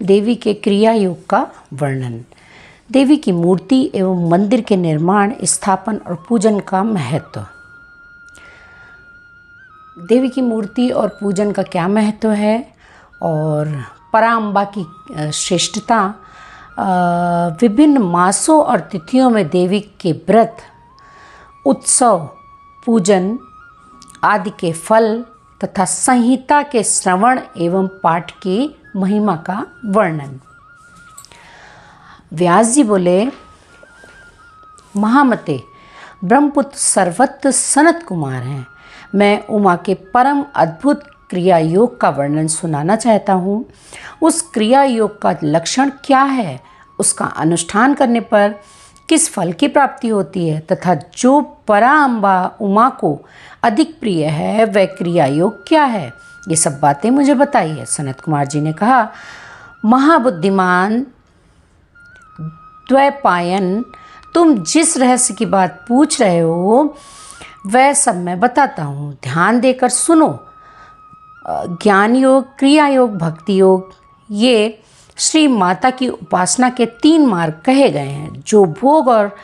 देवी के क्रिया योग का वर्णन। देवी की मूर्ति एवं मंदिर के निर्माण, स्थापन और पूजन का महत्व। देवी की मूर्ति और पूजन का क्या महत्व है और पराम्बा की श्रेष्ठता। विभिन्न मासों और तिथियों में देवी के व्रत, उत्सव, पूजन आदि के फल तथा संहिता के श्रवण एवं पाठ की महिमा का वर्णन। व्यास जी बोले, महामते ब्रह्मपुत्र सर्वत्र सनत कुमार हैं। मैं उमा के परम अद्भुत क्रिया योग का वर्णन सुनाना चाहता हूँ। उस क्रिया योग का लक्षण क्या है, उसका अनुष्ठान करने पर किस फल की प्राप्ति होती है तथा जो पराम्बा उमा को अधिक प्रिय है वह क्रिया योग क्या है, ये सब बातें मुझे बताइए। सनत कुमार जी ने कहा, महाबुद्धिमान द्वैपायन, तुम जिस रहस्य की बात पूछ रहे हो वह सब मैं बताता हूँ, ध्यान देकर सुनो। ज्ञान योग, क्रिया योग, भक्ति योग, ये श्री माता की उपासना के 3 मार्ग कहे गए हैं जो भोग और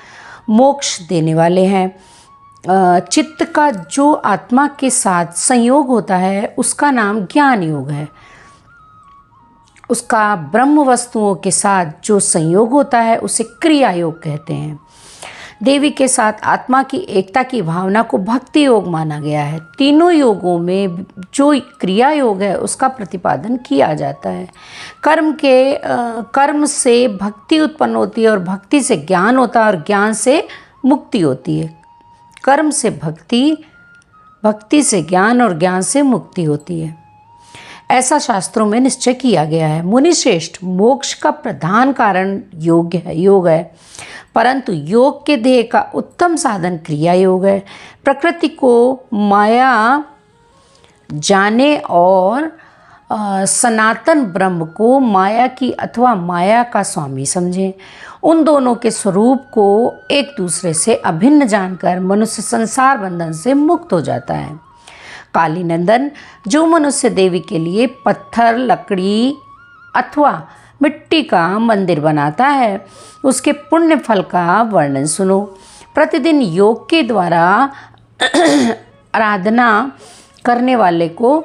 मोक्ष देने वाले हैं। चित्त का जो आत्मा के साथ संयोग होता है उसका नाम ज्ञान योग है। उसका ब्रह्म वस्तुओं के साथ जो संयोग होता है उसे क्रिया योग कहते हैं। देवी के साथ आत्मा की एकता की भावना को भक्ति योग माना गया है। तीनों योगों में जो क्रिया योग है उसका प्रतिपादन किया जाता है। कर्म से भक्ति उत्पन्न होती है और भक्ति से ज्ञान होता है और ज्ञान से मुक्ति होती है। कर्म से भक्ति, भक्ति से ज्ञान और ज्ञान से मुक्ति होती है, ऐसा शास्त्रों में निश्चय किया गया है। मुनिश्रेष्ठ, मोक्ष का प्रधान कारण योग है, परंतु योग के ध्येय का उत्तम साधन क्रिया योग है। प्रकृति को माया जाने और सनातन ब्रह्म को माया की अथवा माया का स्वामी समझें। उन दोनों के स्वरूप को एक दूसरे से अभिन्न जानकर मनुष्य संसार बंधन से मुक्त हो जाता है। काली नंदन, जो मनुष्य देवी के लिए पत्थर, लकड़ी अथवा मिट्टी का मंदिर बनाता है उसके पुण्य फल का वर्णन सुनो। प्रतिदिन योग के द्वारा आराधना करने वाले को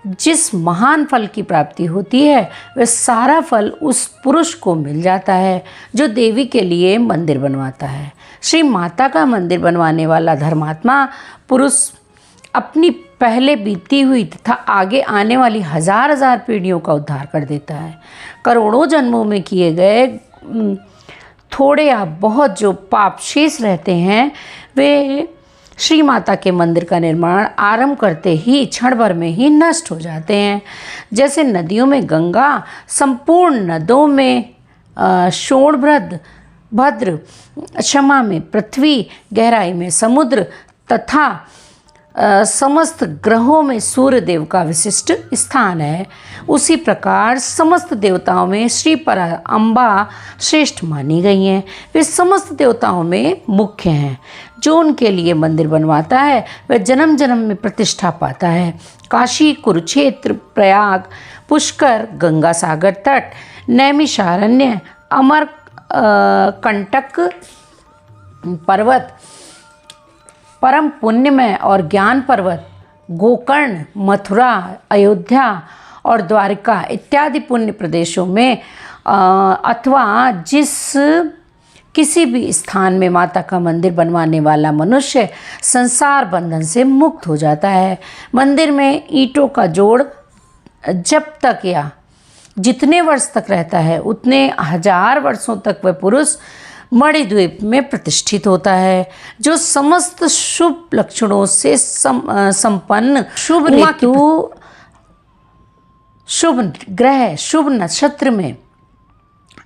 जिस महान फल की प्राप्ति होती है वह सारा फल उस पुरुष को मिल जाता है जो देवी के लिए मंदिर बनवाता है। श्री माता का मंदिर बनवाने वाला धर्मात्मा पुरुष अपनी पहले बीती हुई तथा आगे आने वाली हजार पीढ़ियों का उद्धार कर देता है। करोड़ों जन्मों में किए गए थोड़े या बहुत जो पाप शेष रहते हैं वे श्री माता के मंदिर का निर्माण आरंभ करते ही क्षण भर में ही नष्ट हो जाते हैं। जैसे नदियों में गंगा, संपूर्ण नदों में भद्र, क्षमा में पृथ्वी, गहराई में समुद्र तथा समस्त ग्रहों में सूर्य देव का विशिष्ट स्थान है, उसी प्रकार समस्त देवताओं में श्री पराम्बा श्रेष्ठ मानी गई हैं। वे समस्त देवताओं में मुख्य हैं। जो उनके लिए मंदिर बनवाता है वह जन्म जन्म में प्रतिष्ठा पाता है। काशी, कुरुक्षेत्र, प्रयाग, पुष्कर, गंगा सागर तट, नैमिषारण्य, अमर कंटक पर्वत, परम पुण्यमय और ज्ञान पर्वत, गोकर्ण, मथुरा, अयोध्या और द्वारिका इत्यादि पुण्य प्रदेशों में अथवा जिस किसी भी स्थान में माता का मंदिर बनवाने वाला मनुष्य संसार बंधन से मुक्त हो जाता है। मंदिर में ईंटों का जोड़ जब तक या जितने वर्ष तक रहता है उतने 1000 वर्षों तक वह पुरुष मणिद्वीप में प्रतिष्ठित होता है। जो समस्त शुभ लक्षणों से संपन्न, शुभ ऋतु, शुभ ग्रह, शुभ नक्षत्र में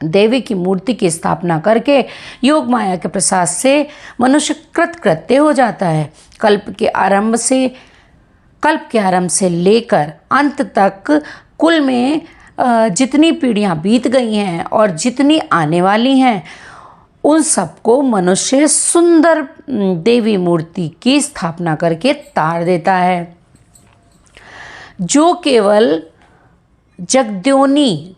देवी की मूर्ति की स्थापना करके योग माया के प्रसाद से मनुष्य कृतकृत्य हो जाता है। कल्प के आरंभ से लेकर अंत तक कुल में जितनी पीढ़ियां बीत गई हैं और जितनी आने वाली हैं उन सबको मनुष्य सुंदर देवी मूर्ति की स्थापना करके तार देता है। जो केवल जगद्योनी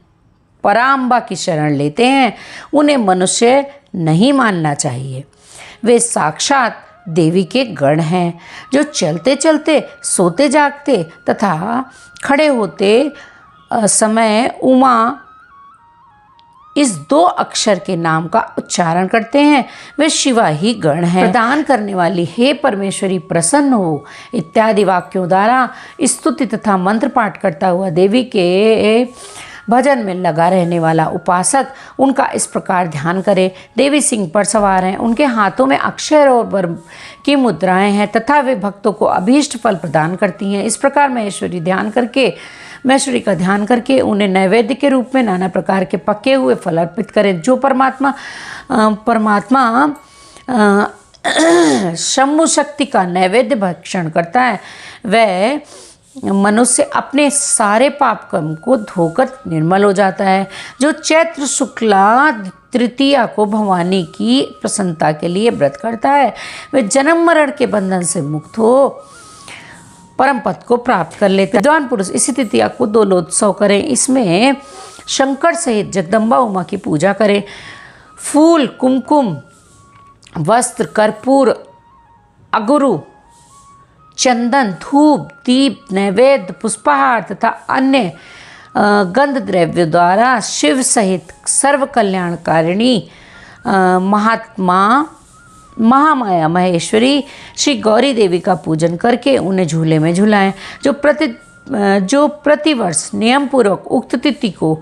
पराम्बा की शरण लेते हैं उन्हें मनुष्य नहीं मानना चाहिए। वे साक्षात देवी के गण हैं जो चलते चलते, सोते जागते तथा खड़े होते समय उमा इस 2 अक्षर के नाम का उच्चारण करते हैं। वे शिवा ही गण हैं। प्रदान करने वाली हे परमेश्वरी प्रसन्न हो इत्यादि वाक्यों द्वारा स्तुति तथा मंत्र पाठ करता हुआ देवी के भजन में लगा रहने वाला उपासक उनका इस प्रकार ध्यान करे। देवी सिंह पर सवार हैं, उनके हाथों में अक्षर और वर की मुद्राएं हैं तथा वे भक्तों को अभीष्ट फल प्रदान करती हैं। इस प्रकार महेश्वरी का ध्यान करके उन्हें नैवेद्य के रूप में नाना प्रकार के पके हुए फल अर्पित करें। जो परमात्मा शंभु शक्ति का नैवेद्य भक्षण करता है वह मनुष्य अपने सारे पाप कर्म को धोकर निर्मल हो जाता है। जो चैत्र शुक्ला तृतीया को भवानी की प्रसन्नता के लिए व्रत करता है वह जन्म मरण के बंधन से मुक्त हो परम पद को प्राप्त कर लेते हैं। विद्वान पुरुष इसी तृतीया को 2 लोत्सव करें। इसमें शंकर सहित जगदम्बा उमा की पूजा करें। फूल, कुमकुम, वस्त्र, कर्पूर, अगुरु, चंदन, धूप, दीप, नैवेद्य, पुष्पहार तथा अन्य गंध द्रव्य द्वारा शिव सहित सर्व कल्याणकारिणी महामाया महेश्वरी श्री गौरी देवी का पूजन करके उन्हें झूले में झुलाएं। जो प्रतिवर्ष नियम पूर्वक उक्त तिथि को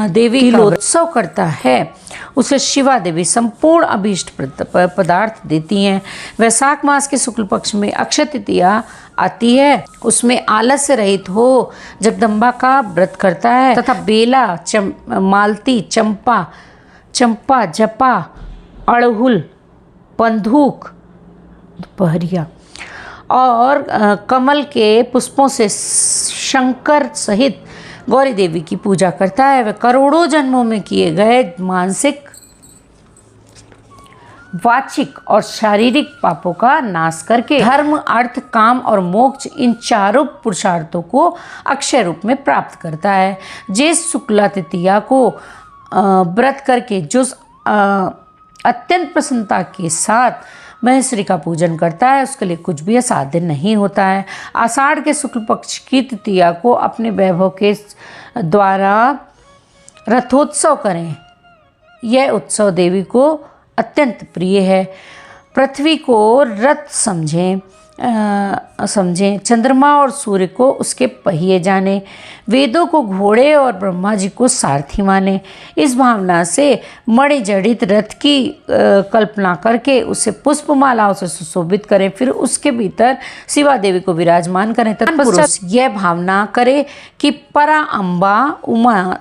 देवी का उत्सव करता है उसे शिवा देवी संपूर्ण अभीष्ट पदार्थ देती हैं। वैशाख मास के शुक्ल पक्ष में अक्षय तृतीया आती है, उसमें आलस्य रहित हो जगदम्बा का व्रत करता है तथा बेला, मालती, चंपा, जपा, अड़हुल, बंदूक, दोपहरिया और कमल के पुष्पों से शंकर सहित गौरी देवी की पूजा करता है। वह करोड़ों जन्मों में किए गए मानसिक, वाचिक और शारीरिक पापों का नाश करके धर्म, अर्थ, काम और मोक्ष इन चारों पुरुषार्थों को अक्षय रूप में प्राप्त करता है। जिस शुक्ला तृतीया को व्रत करके जो अत्यंत प्रसन्नता के साथ महेश्वरी का पूजन करता है उसके लिए कुछ भी असाध्य नहीं होता है। आषाढ़ के शुक्ल पक्ष की तृतीया को अपने वैभव के द्वारा रथोत्सव करें। यह उत्सव देवी को अत्यंत प्रिय है। पृथ्वी को रथ समझें, चंद्रमा और सूर्य को उसके पहिए जाने, वेदों को घोड़े और ब्रह्मा जी को सारथी माने। इस भावना से मणिजड़ित रथ की कल्पना करके उसे पुष्पमालाओं से सुशोभित करें। फिर उसके भीतर शिवा देवी को विराजमान करें। तत्पश्चात यह भावना करे कि परा अम्बा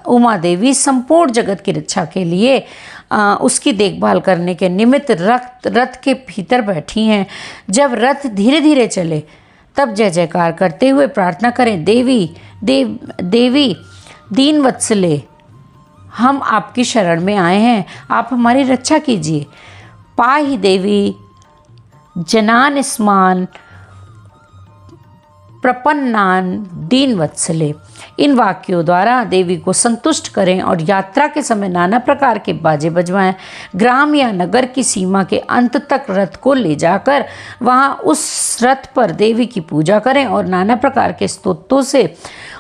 उमा देवी संपूर्ण जगत की रक्षा के लिए उसकी देखभाल करने के निमित्त रथ के भीतर बैठी हैं। जब रथ धीरे धीरे चले तब जय जयकार करते हुए प्रार्थना करें, देवी दीन वत्सले, हम आपकी शरण में आए हैं, आप हमारी रक्षा कीजिए। पाहि देवी जनान स्मान प्रपन्नान दीन वत्सले। इन वाक्यों द्वारा देवी को संतुष्ट करें और यात्रा के समय नाना प्रकार के बाजे बजवाएं। ग्राम या नगर की सीमा के अंत तक रथ को ले जाकर वहां उस रथ पर देवी की पूजा करें और नाना प्रकार के स्तोत्रों से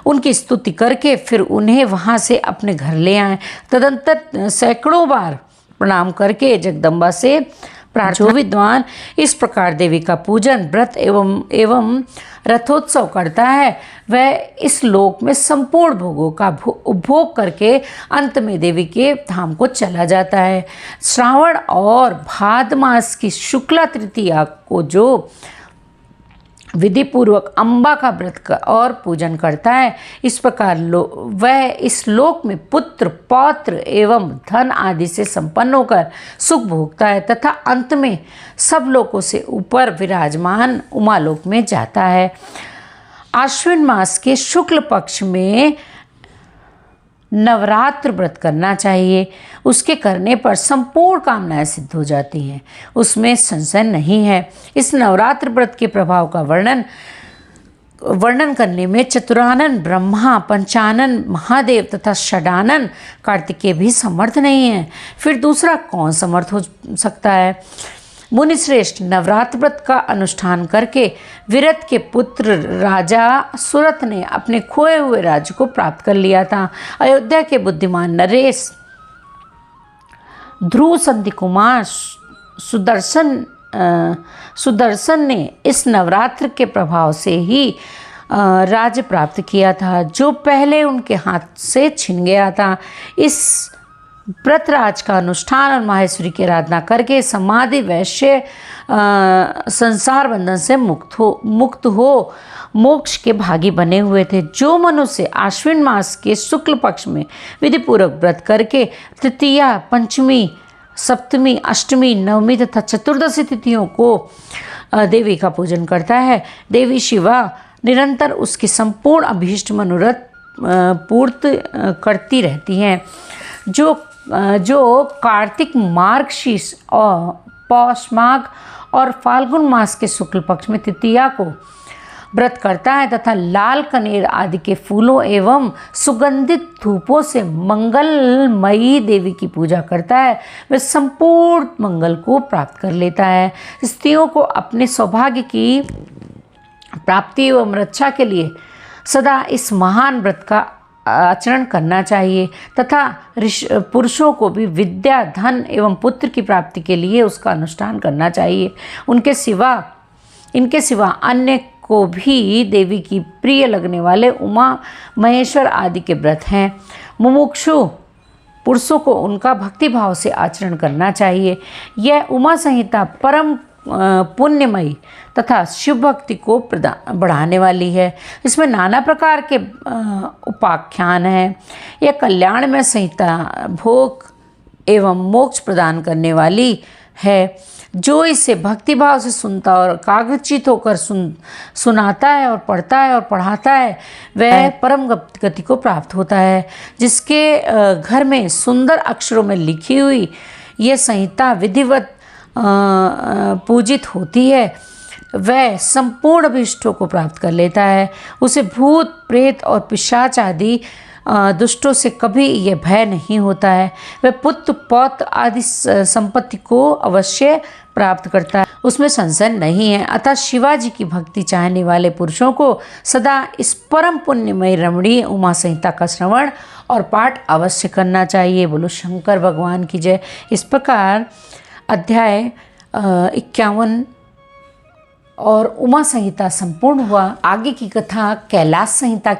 उनकी स्तुति करके फिर उन्हें वहां से अपने घर ले आएं। तदंतर सैकड़ों बार प्रणाम करके जगदम्बा से प्रार्थना। जो विद्वान इस प्रकार देवी का पूजन, व्रत एवं रथोत्सव करता है वह इस लोक में संपूर्ण भोगों का उपभोग करके अंत में देवी के धाम को चला जाता है। श्रावण और भाद्र मास की शुक्ला तृतीया को जो विधि पूर्वक अम्बा का व्रत और पूजन करता है, इस प्रकार वह इस लोक में पुत्र, पौत्र एवं धन आदि से संपन्न होकर सुख भोगता है तथा अंत में सब लोकों से ऊपर विराजमान उमालोक में जाता है। आश्विन मास के शुक्ल पक्ष में नवरात्र व्रत करना चाहिए। उसके करने पर संपूर्ण कामनाएं सिद्ध हो जाती हैं, उसमें संशय नहीं है। इस नवरात्र व्रत के प्रभाव का वर्णन वर्णन करने में चतुरानन ब्रह्मा, पंचानन महादेव तथा षडानन कार्तिकेय भी समर्थ नहीं है। फिर दूसरा कौन समर्थ हो सकता है? मुनिश्रेष्ठ नवरात्र व्रत का अनुष्ठान करके विरत के पुत्र राजा सुरथ ने अपने खोए हुए राज्य को प्राप्त कर लिया था। अयोध्या के बुद्धिमान नरेश ध्रुव संधि कुमार सुदर्शन ने इस नवरात्र के प्रभाव से ही राज्य प्राप्त किया था, जो पहले उनके हाथ से छिन गया था। इस व्रतराज का अनुष्ठान और माहेश्वरी की आराधना करके समाधि वैश्य संसार बंधन से मुक्त हो मोक्ष के भागी बने हुए थे। जो मनुष्य आश्विन मास के शुक्ल पक्ष में विधिपूर्वक व्रत करके तृतीया, पंचमी, सप्तमी, अष्टमी, नवमी तथा चतुर्दशी तिथियों को देवी का पूजन करता है, देवी शिवा निरंतर उसकी संपूर्ण अभीष्ट मनोरथ पूर्ति करती रहती हैं। जो कार्तिक, मार्गशीर्ष और पौष माघ और फाल्गुन मास के शुक्ल पक्ष में तृतीया को व्रत करता है तथा लाल कनेर आदि के फूलों एवं सुगंधित धूपों से मंगलमयी देवी की पूजा करता है, वह संपूर्ण मंगल को प्राप्त कर लेता है। स्त्रियों को अपने सौभाग्य की प्राप्ति एवं रक्षा के लिए सदा इस महान व्रत का आचरण करना चाहिए तथा पुरुषों को भी विद्या, धन एवं पुत्र की प्राप्ति के लिए उसका अनुष्ठान करना चाहिए। इनके सिवा अन्य को भी देवी की प्रिय लगने वाले उमा महेश्वर आदि के व्रत हैं। मुमुक्षु पुरुषों को उनका भक्तिभाव से आचरण करना चाहिए। यह उमा संहिता परम पुण्यमयी तथा शिव भक्ति को बढ़ाने वाली है। इसमें नाना प्रकार के उपाख्यान हैं। यह कल्याणमय संहिता भोग एवं मोक्ष प्रदान करने वाली है। जो इसे भक्तिभाव से सुनता और एकाग्रचित होकर सुनाता है और पढ़ता है और पढ़ाता है, वह परम गति को प्राप्त होता है। जिसके घर में सुंदर अक्षरों में लिखी हुई यह संहिता विधिवत पूजित होती है, वह संपूर्ण अभीष्टों को प्राप्त कर लेता है। उसे भूत, प्रेत और पिशाच आदि दुष्टों से कभी यह भय नहीं होता है। वह पुत्र, पौत्र आदि संपत्ति को अवश्य प्राप्त करता है, उसमें संशय नहीं है। अतः शिवाजी की भक्ति चाहने वाले पुरुषों को सदा इस परम पुण्यमय रमणीय उमा संहिता का श्रवण और पाठ अवश्य करना चाहिए। बोलो शंकर भगवान की जय। इस प्रकार अध्याय 51 और उमा संहिता संपूर्ण हुआ। आगे की कथा कैलाश संहिता